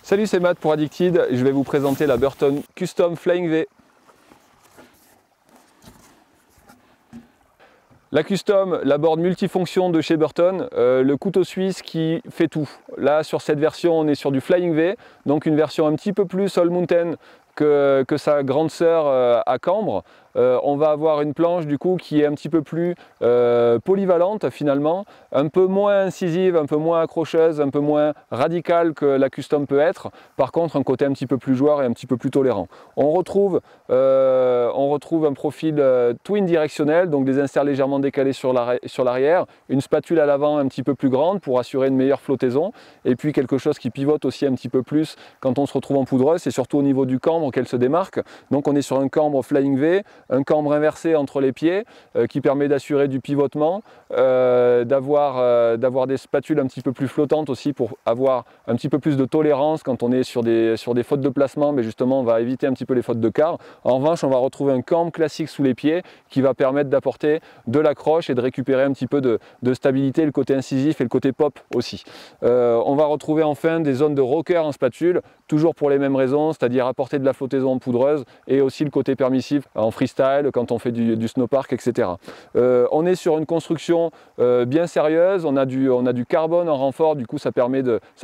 Salut, c'est Matt pour Addicted. Je vais vous présenter la Burton Custom Flying V. La Custom, la board multifonction de chez Burton, le couteau suisse qui fait tout. Là, sur cette version, on est sur du Flying V, donc une version un petit peu plus All Mountain que sa grande sœur à cambre. On va avoir une planche du coup qui est un petit peu plus polyvalente finalement, un peu moins incisive, un peu moins accrocheuse, un peu moins radicale que la Custom peut être. Par contre, un côté un petit peu plus joueur et un petit peu plus tolérant. On retrouve un profil twin directionnel, donc des inserts légèrement décalés sur l'arrière, une spatule à l'avant un petit peu plus grande pour assurer une meilleure flottaison, et puis quelque chose qui pivote aussi un petit peu plus quand on se retrouve en poudreuse. C'est surtout au niveau du cambre qu'elle se démarque. Donc on est sur un cambre Flying V, un cambre inversé entre les pieds qui permet d'assurer du pivotement, d'avoir des spatules un petit peu plus flottantes aussi pour avoir un petit peu plus de tolérance quand on est sur des fautes de placement, mais justement on va éviter un petit peu les fautes de quart. En revanche, on va retrouver un cambre classique sous les pieds qui va permettre d'apporter de l'accroche et de récupérer un petit peu de stabilité, le côté incisif et le côté pop aussi. On va retrouver enfin des zones de rocker en spatule, toujours pour les mêmes raisons, c'est-à-dire apporter de la flottaison en poudreuse et aussi le côté permissif en freestyle quand on fait du snowpark, etc. On est sur une construction bien sérieuse, on a du carbone en renfort, du coup ça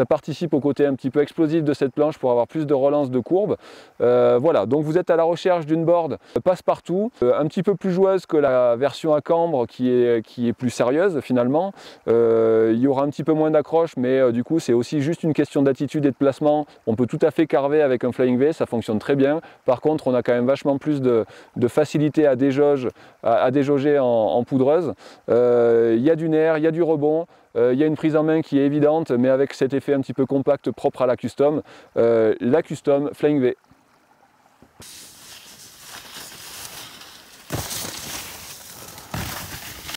participe au côté un petit peu explosif de cette planche pour avoir plus de relance de courbe. Voilà, donc vous êtes à la recherche d'une board passe-partout, un petit peu plus joueuse que la version à cambre qui est plus sérieuse finalement. Il y aura un petit peu moins d'accroche, mais du coup c'est aussi juste une question d'attitude et de placement. On peut tout à fait carver avec un Flying V, ça fonctionne très bien. Par contre, on a quand même vachement plus de facilité à déjauger en poudreuse. Il y a du nerf, il y a du rebond, il y a une prise en main qui est évidente, mais avec cet effet un petit peu compact propre à la Custom Flying V.